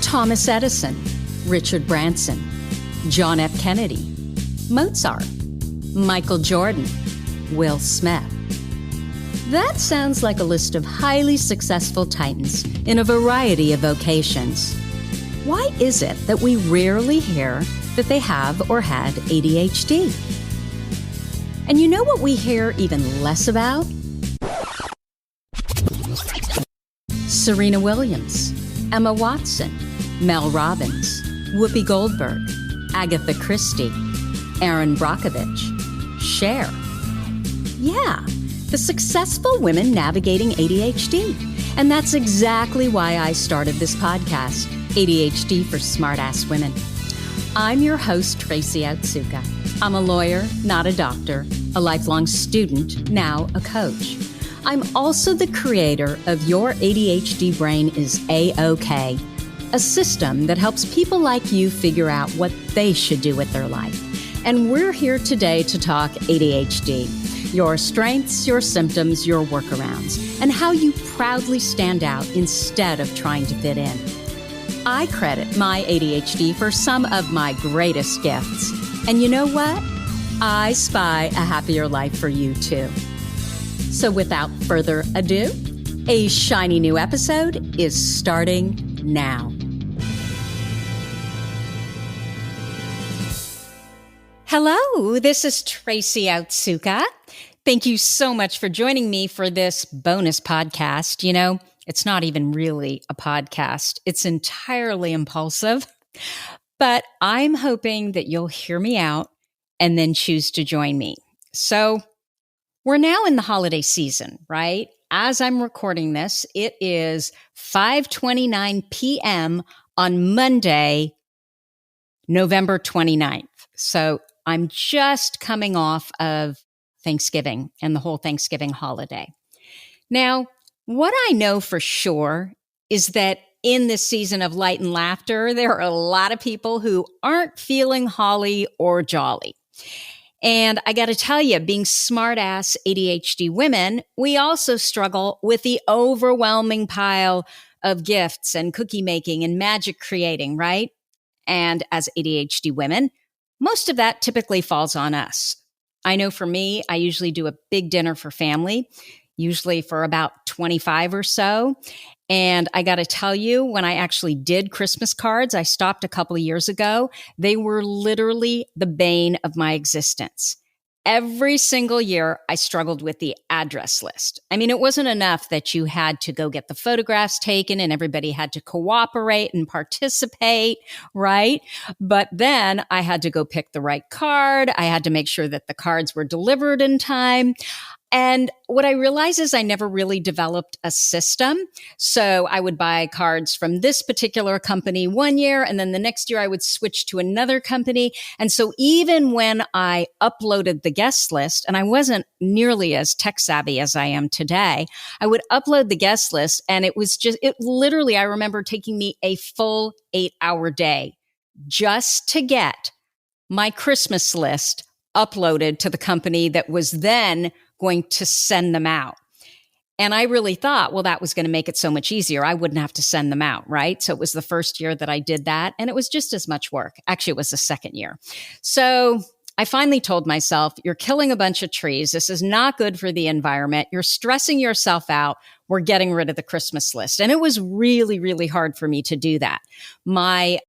Thomas Edison, Richard Branson, John F. Kennedy, Mozart, Michael Jordan, Will Smith. That sounds like a list of highly successful titans in a variety of vocations. Why is it that we rarely hear that they have or had ADHD? And you know what we hear even less about? Serena Williams, Emma Watson, Mel Robbins, Whoopi Goldberg, Agatha Christie, Erin Brockovich, Cher. Yeah, the successful women navigating ADHD. And that's exactly why I started this podcast, ADHD for Smart Ass Women. I'm your host, Tracy Otsuka. I'm a lawyer, not a doctor, a lifelong student, now a coach. I'm also the creator of Your ADHD Brain is A-OK, a system that helps people like you figure out what they should do with their life. And we're here today to talk ADHD, your strengths, your symptoms, your workarounds, and how you proudly stand out instead of trying to fit in. I credit my ADHD for some of my greatest gifts. And you know what? I spy a happier life for you too. So without further ado, a shiny new episode is starting now. Hello, this is Tracy Otsuka. Thank you so much for joining me for this bonus podcast. You know, it's not even really a podcast. It's entirely impulsive, but I'm hoping that you'll hear me out and then choose to join me. So we're now in the holiday season, right? As I'm recording this, it is 5:29 p.m. on Monday, November 29th. So I'm just coming off of Thanksgiving and the whole Thanksgiving holiday. Now, what I know for sure is that in this season of light and laughter, there are a lot of people who aren't feeling holly or jolly. And I got to tell you, being smart ass ADHD women, we also struggle with the overwhelming pile of gifts and cookie making and magic creating, right? And as ADHD women, most of that typically falls on us. I know for me, I usually do a big dinner for family, usually for about 25 or so. And I got to tell you, when I actually did Christmas cards, I stopped a couple of years ago. They were literally the bane of my existence. Every single year, I struggled with the address list. I mean, it wasn't enough that you had to go get the photographs taken and everybody had to cooperate and participate, right? But then I had to go pick the right card. I had to make sure that the cards were delivered in time. And what I realized is I never really developed a system. So I would buy cards from this particular company one year, and then the next year I would switch to another company. And so even when I uploaded the guest list, and I wasn't nearly as tech savvy as I am today, I would upload the guest list, and it literally, I remember taking me a full 8-hour day just to get my Christmas list uploaded to the company that was then going to send them out. And I really thought, well, that was going to make it so much easier. I wouldn't have to send them out, right? So it was the first year that I did that, and it was just as much work. Actually, it was the second year. So I finally told myself, you're killing a bunch of trees. This is not good for the environment. You're stressing yourself out. We're getting rid of the Christmas list. And it was really, really hard for me to do that. My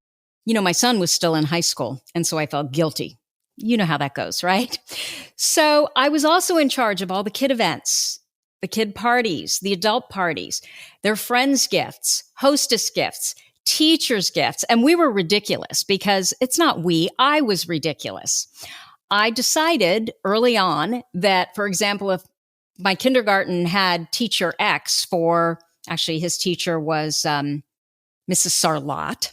son was still in high school, and so I felt guilty. You know how that goes, right? So I was also in charge of all the kid events, the kid parties, the adult parties, their friends' gifts, hostess gifts, teachers' gifts. And we were ridiculous because I was ridiculous. I decided early on that, for example, if my kindergarten had teacher X his teacher was Mrs. Sarlott.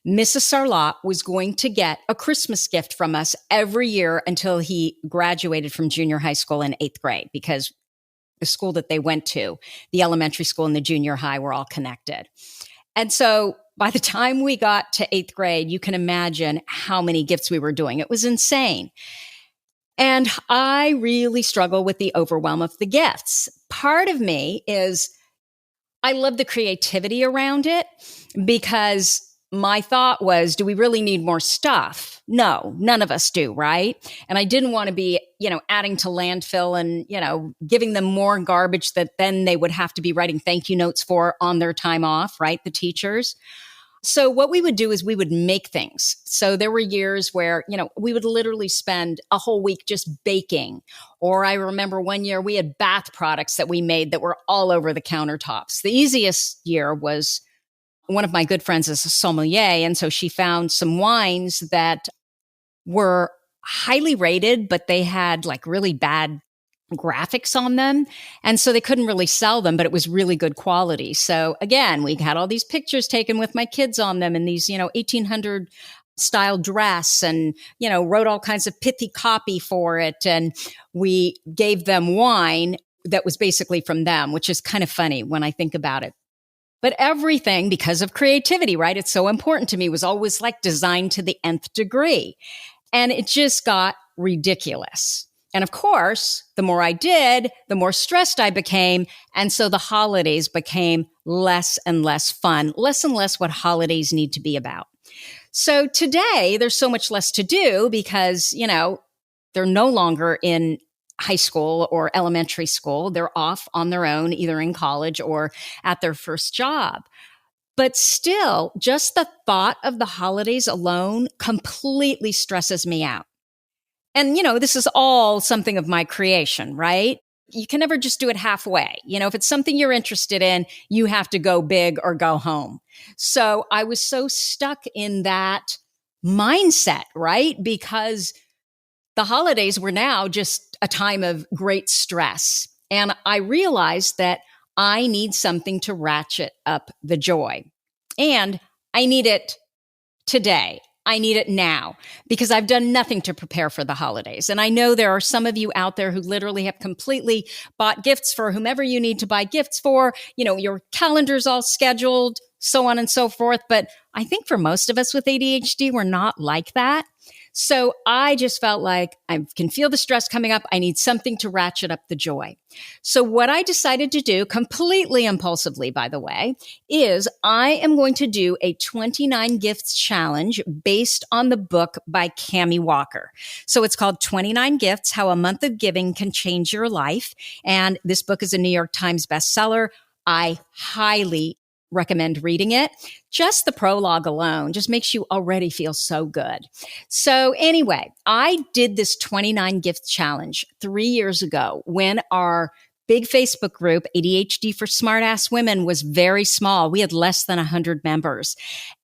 Mrs. Sarlott was going to get a Christmas gift from us every year until he graduated from junior high school in 8th grade, because the school that they went to, the elementary school and the junior high, were all connected. And so by the time we got to 8th grade, you can imagine how many gifts we were doing. It was insane. And I really struggle with the overwhelm of the gifts. part of me is I love the creativity around it because my thought was, do we really need more stuff? No, none of us do, right? And I didn't want to be, adding to landfill and, giving them more garbage that then they would have to be writing thank you notes for on their time off, right? The teachers. So what we would do is we would make things. So there were years where, we would literally spend a whole week just baking. Or I remember one year we had bath products that we made that were all over the countertops. The easiest year was one of my good friends is a sommelier. And so she found some wines that were highly rated, but they had like really bad graphics on them. And so they couldn't really sell them, but it was really good quality. So again, we had all these pictures taken with my kids on them and these, 1800 style dress and, wrote all kinds of pithy copy for it. And we gave them wine that was basically from them, which is kind of funny when I think about it. But everything, because of creativity, right? It's so important to me, was always like designed to the nth degree. And it just got ridiculous. And of course, the more I did, the more stressed I became. And so the holidays became less and less fun, less and less what holidays need to be about. So today, there's so much less to do because, they're no longer in high school or elementary school. They're off on their own, either in college or at their first job. But still, just the thought of the holidays alone completely stresses me out. And, this is all something of my creation, right? You can never just do it halfway. If it's something you're interested in, you have to go big or go home. So I was so stuck in that mindset, right? Because the holidays were now just a time of great stress. And I realized that I need something to ratchet up the joy. And I need it today. I need it now because I've done nothing to prepare for the holidays. And I know there are some of you out there who literally have completely bought gifts for whomever you need to buy gifts for. Your calendar's all scheduled, so on and so forth. But I think for most of us with ADHD, we're not like that. So I just felt like I can feel the stress coming up. I need something to ratchet up the joy. So what I decided to do, completely impulsively, by the way, is I am going to do a 29 gifts challenge based on the book by Cami Walker. So it's called 29 Gifts, How a Month of Giving Can Change Your Life. And this book is a New York Times bestseller. I highly recommend reading it. Just the prologue alone just makes you already feel so good. So anyway, I did this 29 gift challenge 3 years ago when our big Facebook group, ADHD for Smart Ass Women, was very small. We had less than 100 members.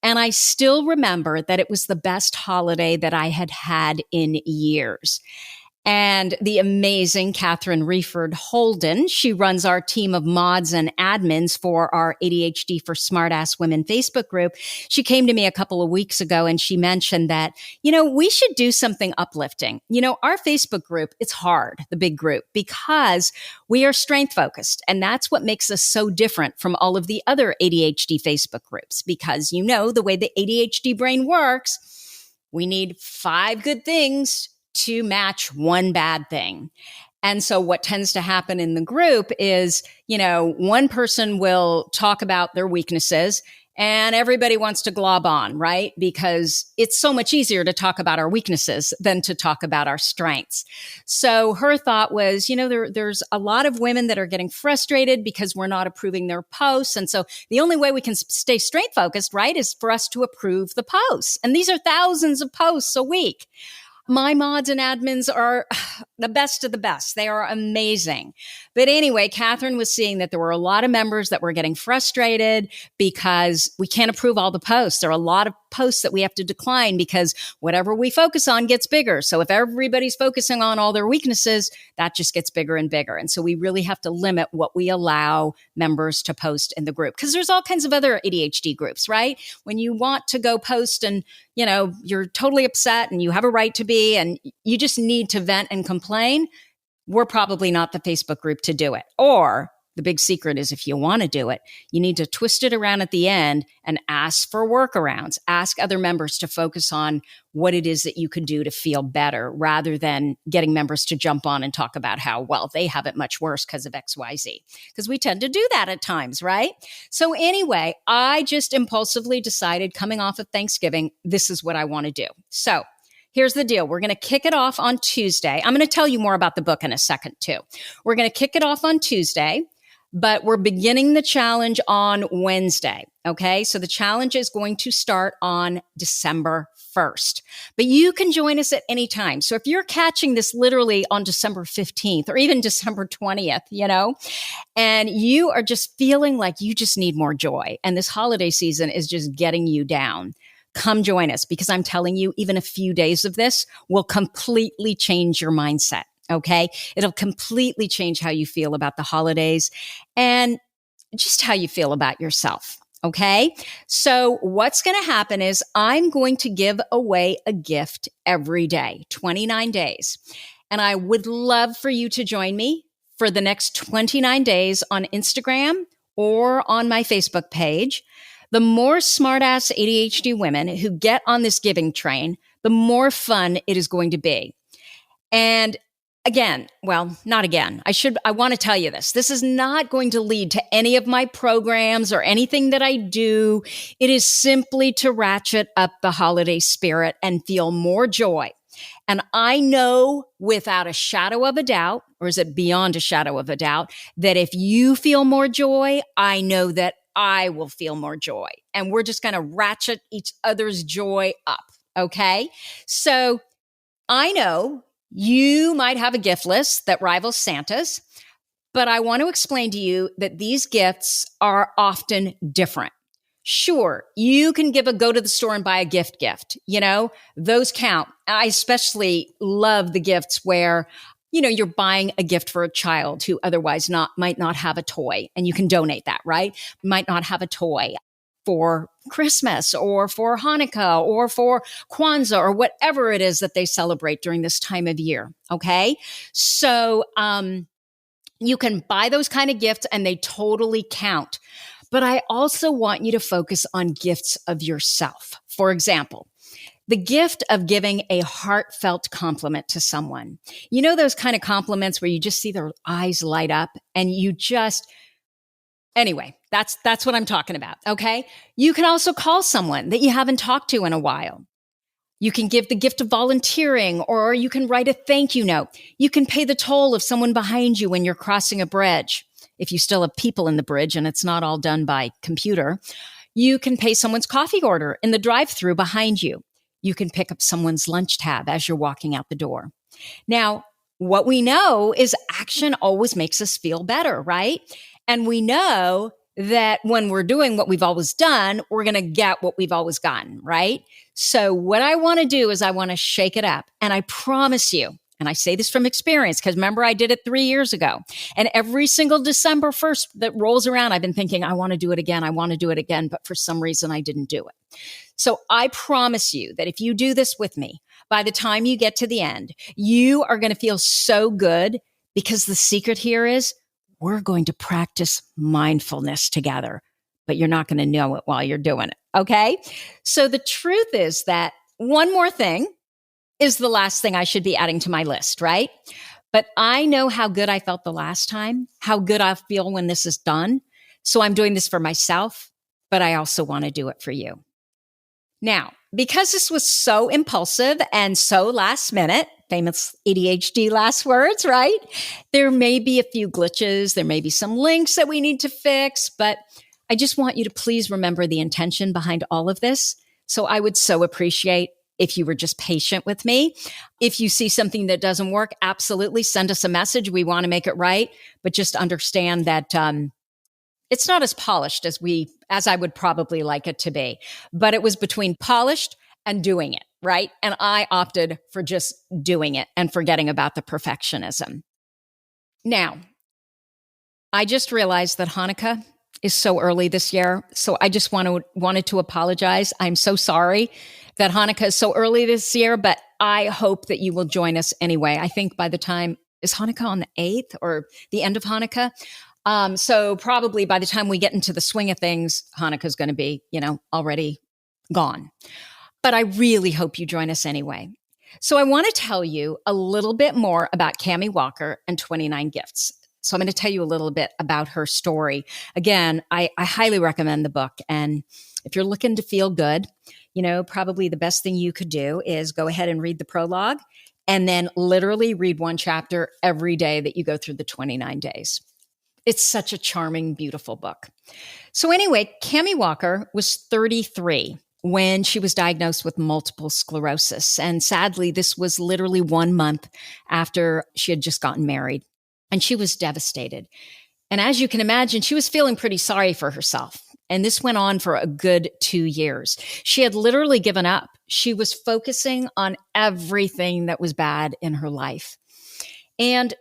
And I still remember that it was the best holiday that I had had in years. And the amazing Catherine Reeford Holden, she runs our team of mods and admins for our ADHD for Smart Ass Women Facebook group. She came to me a couple of weeks ago and she mentioned that, we should do something uplifting. Our Facebook group, it's hard, the big group, because we are strength focused. And that's what makes us so different from all of the other ADHD Facebook groups, because the way the ADHD brain works, we need 5 good things to match one bad thing. And so what tends to happen in the group is, one person will talk about their weaknesses and everybody wants to glob on, right? Because it's so much easier to talk about our weaknesses than to talk about our strengths. So her thought was, there's a lot of women that are getting frustrated because we're not approving their posts. And so the only way we can stay strength focused, right, is for us to approve the posts. And these are thousands of posts a week. My mods and admins are the best of the best. They are amazing. But anyway, Catherine was seeing that there were a lot of members that were getting frustrated because we can't approve all the posts. There are a lot of posts that we have to decline because whatever we focus on gets bigger. So if everybody's focusing on all their weaknesses, that just gets bigger and bigger. And so we really have to limit what we allow members to post in the group, because there's all kinds of other ADHD groups, right? When you want to go post and, you're totally upset and you have a right to be, and you just need to vent and complain, we're probably not the Facebook group to do it. Or the big secret is if you want to do it, you need to twist it around at the end and ask for workarounds. Ask other members to focus on what it is that you can do to feel better rather than getting members to jump on and talk about how, well, they have it much worse because of XYZ. Because we tend to do that at times, right? So anyway, I just impulsively decided coming off of Thanksgiving, this is what I want to do. So here's the deal. We're going to kick it off on Tuesday. I'm going to tell you more about the book in a second too. We're going to kick it off on Tuesday, but we're beginning the challenge on Wednesday. Okay. So the challenge is going to start on December 1st, but you can join us at any time. So if you're catching this literally on December 15th or even December 20th, and you are just feeling like you just need more joy and this holiday season is just getting you down, come join us, because I'm telling you, even a few days of this will completely change your mindset. Okay. It'll completely change how you feel about the holidays and just how you feel about yourself. Okay. So what's going to happen is I'm going to give away a gift every day, 29 days. And I would love for you to join me for the next 29 days on Instagram or on my Facebook page. The more Smart Ass ADHD women who get on this giving train, the more fun it is going to be. And again, well, not again. I want to tell you this. This is not going to lead to any of my programs or anything that I do. It is simply to ratchet up the holiday spirit and feel more joy. And I know without a shadow of a doubt, or is it beyond a shadow of a doubt, that if you feel more joy, I know that I will feel more joy. And we're just going to ratchet each other's joy up. Okay. So I know you might have a gift list that rivals Santa's, but I want to explain to you that these gifts are often different. Sure, you can go to the store and buy a gift. Those count. I especially love the gifts where you're buying a gift for a child who otherwise might not have a toy, and you can donate that, right? Might not have a toy for Christmas or for Hanukkah or for Kwanzaa or whatever it is that they celebrate during this time of year. Okay. So, you can buy those kind of gifts and they totally count. But I also want you to focus on gifts of yourself. For example, the gift of giving a heartfelt compliment to someone. Those kind of compliments where you just see their eyes light up and anyway, that's what I'm talking about. Okay. You can also call someone that you haven't talked to in a while. You can give the gift of volunteering, or you can write a thank you note. You can pay the toll of someone behind you when you're crossing a bridge. If you still have people in the bridge and it's not all done by computer, you can pay someone's coffee order in the drive-thru behind you. You can pick up someone's lunch tab as you're walking out the door. Now, what we know is action always makes us feel better, right? And we know that when we're doing what we've always done, we're going to get what we've always gotten, right? So what I want to do is I want to shake it up. And I promise you, and I say this from experience, because remember, I did it 3 years ago. And every single December 1st that rolls around, I've been thinking, I want to do it again. I want to do it again. But for some reason, I didn't do it. So I promise you that if you do this with me, by the time you get to the end, you are going to feel so good, because the secret here is we're going to practice mindfulness together, but you're not going to know it while you're doing it. Okay. So the truth is that one more thing is the last thing I should be adding to my list, right? But I know how good I felt the last time, how good I'll feel when this is done. So I'm doing this for myself, but I also want to do it for you. Now, because this was so impulsive and so last minute, famous ADHD last words, right? There may be a few glitches. There may be some links that we need to fix, but I just want you to please remember the intention behind all of this. So I would so appreciate if you were just patient with me. If you see something that doesn't work, absolutely send us a message. We want to make it right, but just understand that it's not as polished as I would probably like it to be. But it was between polished and doing it, right? And I opted for just doing it and forgetting about the perfectionism. Now, I just realized that Hanukkah is so early this year. So I just wanted to apologize. I'm so sorry that Hanukkah is so early this year, but I hope that you will join us anyway. I think by the time, is Hanukkah on the 8th or the end of Hanukkah? So probably by the time we get into the swing of things, Hanukkah's going to be, already gone. But I really hope you join us anyway. So I want to tell you a little bit more about Cami Walker and 29 Gifts. So I'm going to tell you a little bit about her story. Again, I highly recommend the book. And if you're looking to feel good, probably the best thing you could do is go ahead and read the prologue and then literally read one chapter every day that you go through the 29 days. It's such a charming, beautiful book. So anyway, Cami Walker was 33 when she was diagnosed with multiple sclerosis. And sadly, this was literally 1 month after she had just gotten married. And she was devastated. And as you can imagine, she was feeling pretty sorry for herself. And this went on for a good 2 years. She had literally given up. She was focusing on everything that was bad in her life. And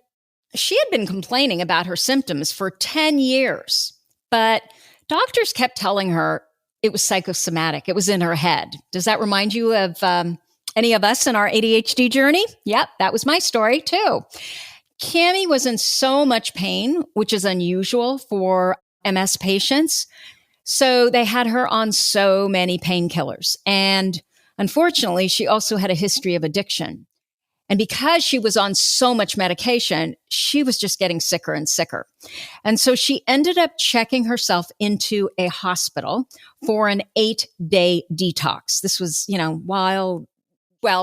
she had been complaining about her symptoms for 10 years, but doctors kept telling her it was psychosomatic. It was in her head. Does that remind you of any of us in our ADHD journey? Yep, that was my story too. Cami was in so much pain, which is unusual for MS patients. So they had her on so many painkillers. And unfortunately, she also had a history of addiction. And because she was on so much medication, she was just getting sicker and sicker. And so she ended up checking herself into a hospital for an 8-day detox. This was,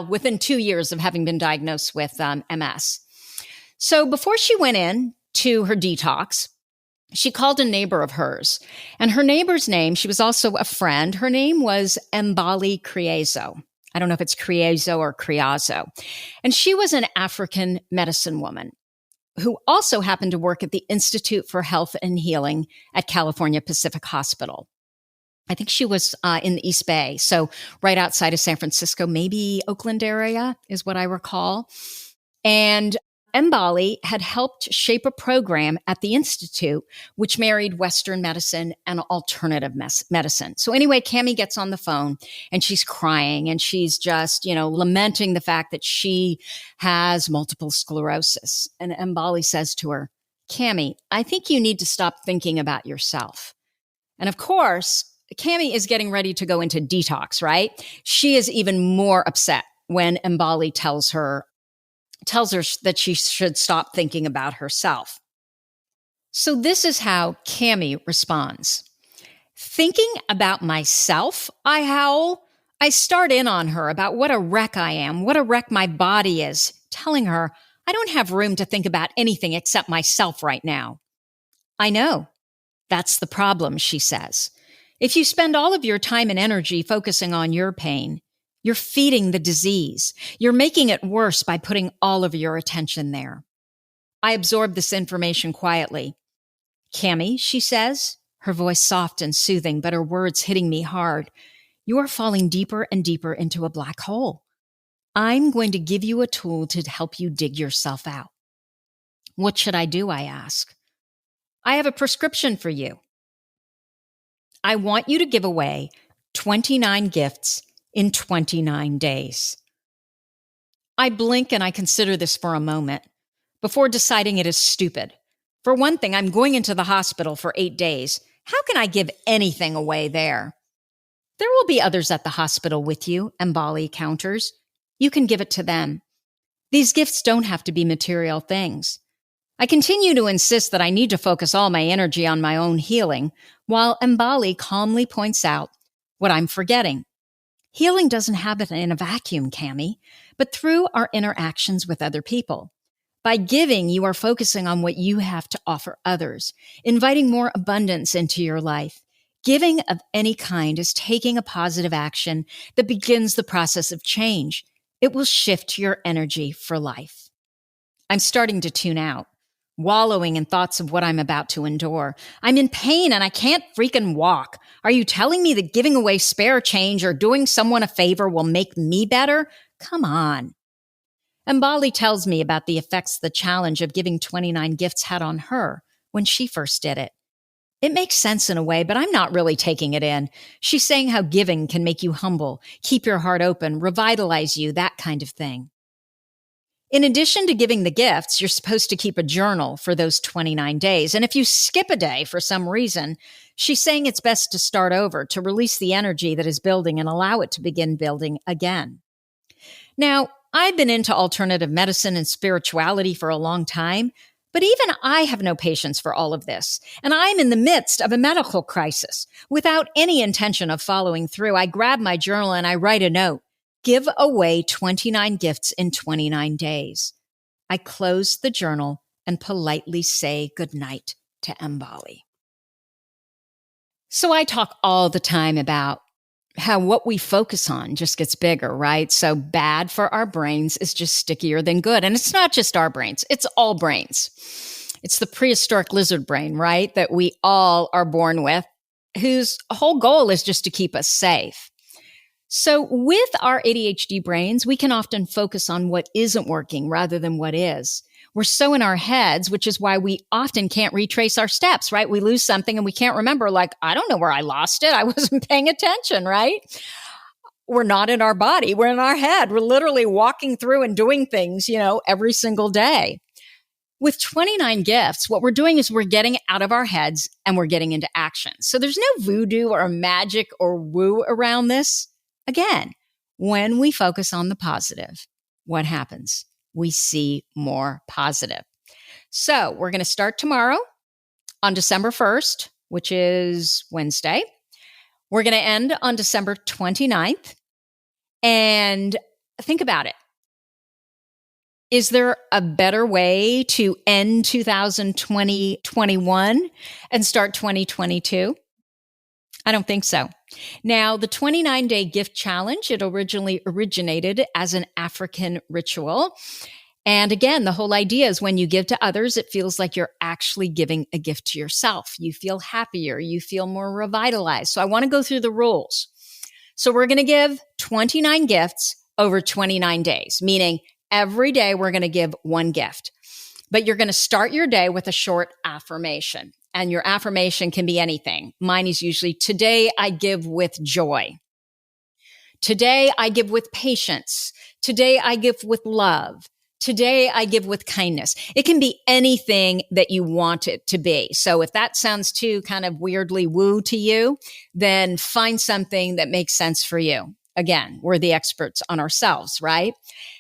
within 2 years of having been diagnosed with MS. So before she went in to her detox, she called a neighbor of hers. And her neighbor's name, she was also a friend, her name was Mbali Criezo. I don't know if it's Criezo or Criazo. And she was an African medicine woman who also happened to work at the Institute for Health and Healing at California Pacific Hospital. I think she was in the East Bay, so right outside of San Francisco, maybe Oakland area is what I recall. And Mbali had helped shape a program at the Institute, which married Western medicine and alternative medicine. So anyway, Cami gets on the phone and she's crying and she's just, lamenting the fact that she has multiple sclerosis. And Mbali says to her, Cami, I think you need to stop thinking about yourself. And of course, Cami is getting ready to go into detox, right? She is even more upset when Mbali tells her that she should stop thinking about herself. So this is how Cami responds. Thinking about myself, I howl. I start in on her about what a wreck I am, what a wreck my body is, telling her I don't have room to think about anything except myself right now. I know. That's the problem, she says. If you spend all of your time and energy focusing on your pain, you're feeding the disease. You're making it worse by putting all of your attention there. I absorb this information quietly. Cami, she says, her voice soft and soothing, but her words hitting me hard. You are falling deeper and deeper into a black hole. I'm going to give you a tool to help you dig yourself out. What should I do? I ask. I have a prescription for you. I want you to give away 29 gifts in 29 days. I blink and I consider this for a moment before deciding it is stupid. For one thing, I'm going into the hospital for 8 days. How can I give anything away there? There will be others at the hospital with you, Mbali counters. You can give it to them. These gifts don't have to be material things. I continue to insist that I need to focus all my energy on my own healing, while Mbali calmly points out what I'm forgetting. Healing doesn't happen in a vacuum, Cami, but through our interactions with other people. By giving, you are focusing on what you have to offer others, inviting more abundance into your life. Giving of any kind is taking a positive action that begins the process of change. It will shift your energy for life. I'm starting to tune out, wallowing in thoughts of what I'm about to endure. I'm in pain and I can't freaking walk. Are you telling me that giving away spare change or doing someone a favor will make me better? Come on. Mbali tells me about the effects the challenge of giving 29 gifts had on her when she first did it. It makes sense in a way, but I'm not really taking it in. She's saying how giving can make you humble, keep your heart open, revitalize you, that kind of thing. In addition to giving the gifts, you're supposed to keep a journal for those 29 days. And if you skip a day for some reason, she's saying it's best to start over, to release the energy that is building and allow it to begin building again. Now, I've been into alternative medicine and spirituality for a long time, but even I have no patience for all of this. And I'm in the midst of a medical crisis. Without any intention of following through, I grab my journal and I write a note. Give away 29 gifts in 29 days. I close the journal and politely say goodnight to Mbali. So I talk all the time about how what we focus on just gets bigger, right? So bad for our brains is just stickier than good. And it's not just our brains, it's all brains. It's the prehistoric lizard brain, right? That we all are born with, whose whole goal is just to keep us safe. So with our ADHD brains, we can often focus on what isn't working rather than what is. We're so in our heads, which is why we often can't retrace our steps, right? We lose something and we can't remember, like, I don't know where I lost it. I wasn't paying attention, right? We're not in our body. We're in our head. We're literally walking through and doing things, every single day. With 29 gifts, what we're doing is we're getting out of our heads and we're getting into action. So there's no voodoo or magic or woo around this. Again, when we focus on the positive, what happens? We see more positive. So we're going to start tomorrow on December 1st, which is Wednesday. We're going to end on December 29th. And think about it. Is there a better way to end 2021 and start 2022? I don't think so. Now, the 29-day gift challenge, it originally originated as an African ritual. And again, the whole idea is when you give to others, it feels like you're actually giving a gift to yourself. You feel happier. You feel more revitalized. So I want to go through the rules. So we're going to give 29 gifts over 29 days, meaning every day we're going to give one gift. But you're going to start your day with a short affirmation. And your affirmation can be anything. Mine is usually, today I give with joy. Today I give with patience. Today I give with love. Today I give with kindness. It can be anything that you want it to be. So if that sounds too kind of weirdly woo to you, then find something that makes sense for you. Again, we're the experts on ourselves, right?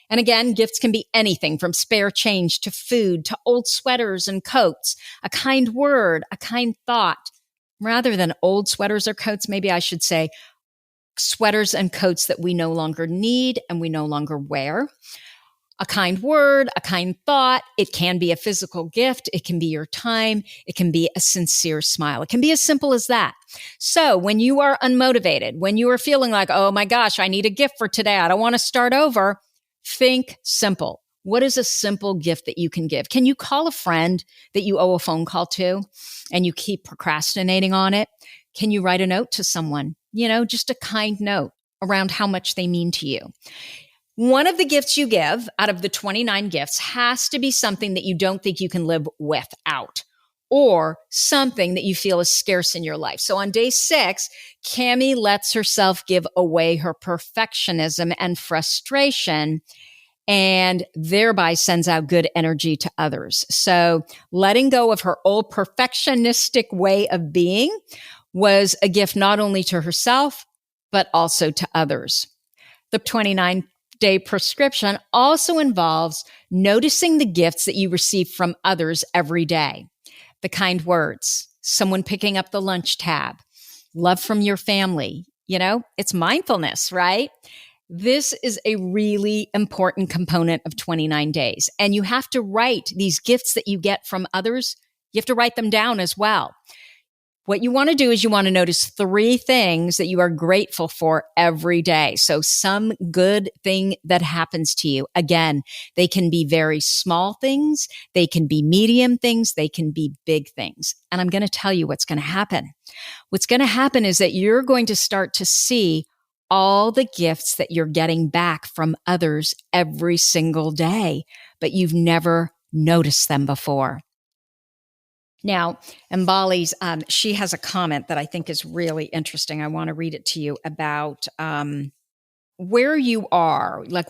And again, gifts can be anything from spare change to food to old sweaters and coats, a kind word, a kind thought. Rather than old sweaters or coats, maybe I should say sweaters and coats that we no longer need and we no longer wear. A kind word, a kind thought. It can be a physical gift. It can be your time. It can be a sincere smile. It can be as simple as that. So when you are unmotivated, when you are feeling like, oh my gosh, I need a gift for today, I don't want to start over, think simple. What is a simple gift that you can give? Can you call a friend that you owe a phone call to and you keep procrastinating on it? Can you write a note to someone? Just a kind note around how much they mean to you. One of the gifts you give out of the 29 gifts has to be something that you don't think you can live without, or something that you feel is scarce in your life. So on day 6, Cami lets herself give away her perfectionism and frustration and thereby sends out good energy to others. So letting go of her old perfectionistic way of being was a gift not only to herself, but also to others. The 29-day prescription also involves noticing the gifts that you receive from others every day. The kind words, someone picking up the lunch tab, love from your family. It's mindfulness, right? This is a really important component of 29 days. And you have to write these gifts that you get from others. You have to write them down as well. What you want to do is you want to notice 3 things that you are grateful for every day. So some good thing that happens to you. Again, they can be very small things. They can be medium things. They can be big things. And I'm going to tell you what's going to happen. What's going to happen is that you're going to start to see all the gifts that you're getting back from others every single day, but you've never noticed them before. Now, Mbali's, she has a comment that I think is really interesting. I want to read it to you about where you are, like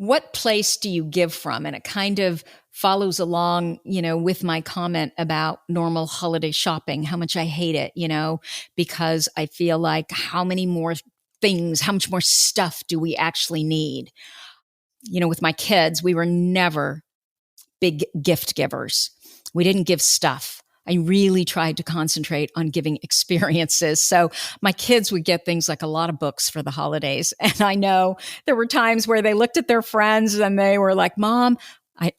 what place do you give from? And it kind of follows along, with my comment about normal holiday shopping, how much I hate it, because I feel like how much more stuff do we actually need? With my kids, we were never big gift givers. We didn't give stuff. I really tried to concentrate on giving experiences. So my kids would get things like a lot of books for the holidays. And I know there were times where they looked at their friends and they were like, Mom,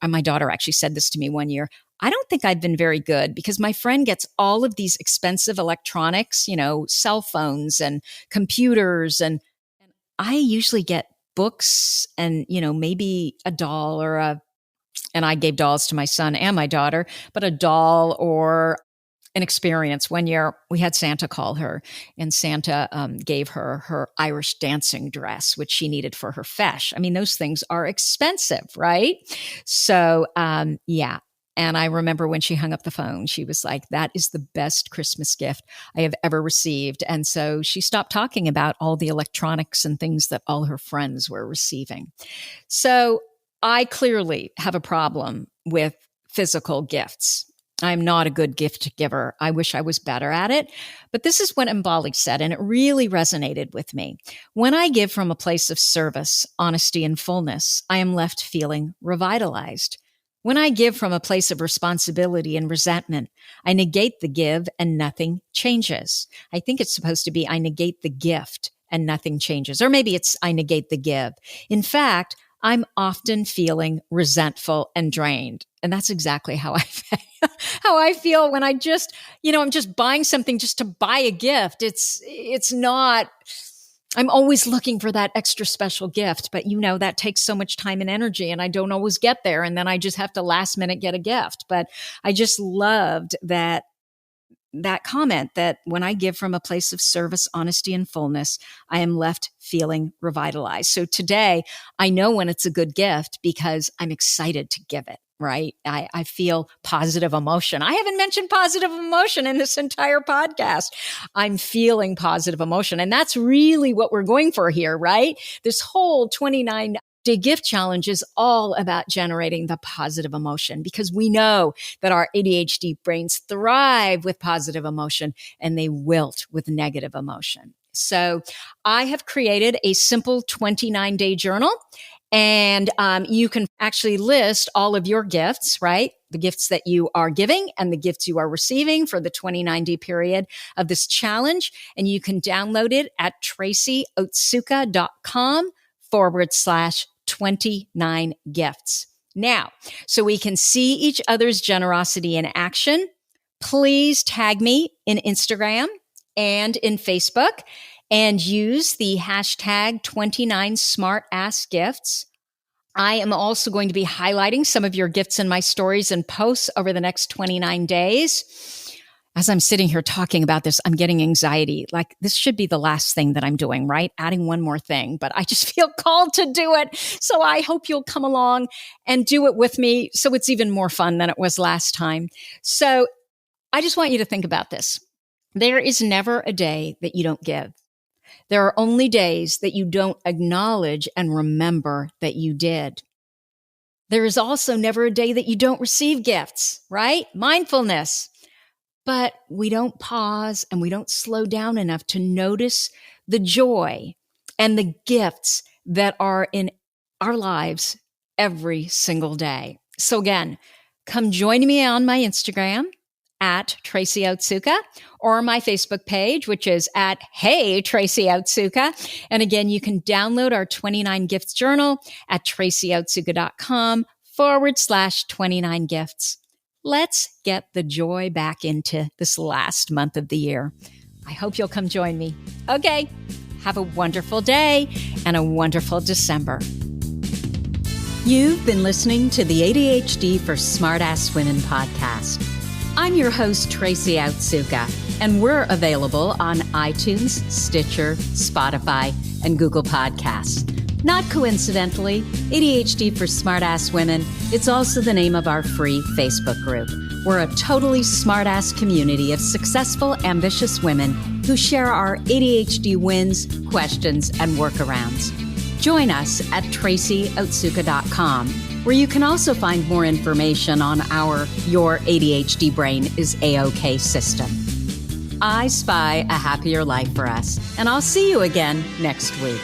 my daughter actually said this to me one year. I don't think I've been very good because my friend gets all of these expensive electronics, cell phones and computers. And I usually get books and, maybe a doll and I gave dolls to my son and my daughter, but a doll or an experience. One year we had Santa call her, and Santa gave her Irish dancing dress, which she needed for her fesh. I mean, those things are expensive, right? So, yeah. And I remember when she hung up the phone, she was like, that is the best Christmas gift I have ever received. And so she stopped talking about all the electronics and things that all her friends were receiving. So I clearly have a problem with physical gifts. I'm not a good gift giver. I wish I was better at it. But this is what Mbali said, and it really resonated with me. When I give from a place of service, honesty, and fullness, I am left feeling revitalized. When I give from a place of responsibility and resentment, I negate the give and nothing changes. I think it's supposed to be I negate the gift and nothing changes. Or maybe it's I negate the give. In fact, I'm often feeling resentful and drained. And that's exactly how I feel when I just, I'm just buying something just to buy a gift. It's not, I'm always looking for that extra special gift, but that takes so much time and energy and I don't always get there. And then I just have to last minute get a gift. But I just loved that comment that when I give from a place of service, honesty, and fullness, I am left feeling revitalized. So today I know when it's a good gift because I'm excited to give it, right? I feel positive emotion. I haven't mentioned positive emotion in this entire podcast. I'm feeling positive emotion. And that's really what we're going for here, right? This whole 29-day gift challenge is all about generating the positive emotion because we know that our ADHD brains thrive with positive emotion and they wilt with negative emotion. So I have created a simple 29-day journal. And you can actually list all of your gifts, right? The gifts that you are giving and the gifts you are receiving for the 29-day period of this challenge. And you can download it at tracyotsuka.com/29 gifts. Now, so we can see each other's generosity in action, please tag me in Instagram and in Facebook and use the hashtag 29 Smart Ass Gifts. I am also going to be highlighting some of your gifts in my stories and posts over the next 29 days. As I'm sitting here talking about this, I'm getting anxiety. Like this should be the last thing that I'm doing, right? Adding one more thing, but I just feel called to do it. So I hope you'll come along and do it with me so it's even more fun than it was last time. So I just want you to think about this. There is never a day that you don't give. There are only days that you don't acknowledge and remember that you did. There is also never a day that you don't receive gifts, right? Mindfulness. But we don't pause and we don't slow down enough to notice the joy and the gifts that are in our lives every single day. So again, come join me on my Instagram at Tracy Otsuka or my Facebook page, which is at Hey Tracy Otsuka. And again, you can download our 29 gifts journal at tracyotsuka.com/29 gifts. Let's get the joy back into this last month of the year. I hope you'll come join me. Okay. Have a wonderful day and a wonderful December. You've been listening to the ADHD for Smart Ass Women podcast. I'm your host, Tracy Otsuka, and we're available on iTunes, Stitcher, Spotify, and Google Podcasts. Not coincidentally, ADHD for Smart Ass Women, it's also the name of our free Facebook group. We're a totally smart-ass community of successful, ambitious women who share our ADHD wins, questions, and workarounds. Join us at tracyotsuka.com, where you can also find more information on our Your ADHD Brain is A-OK system. I spy a happier life for us, and I'll see you again next week.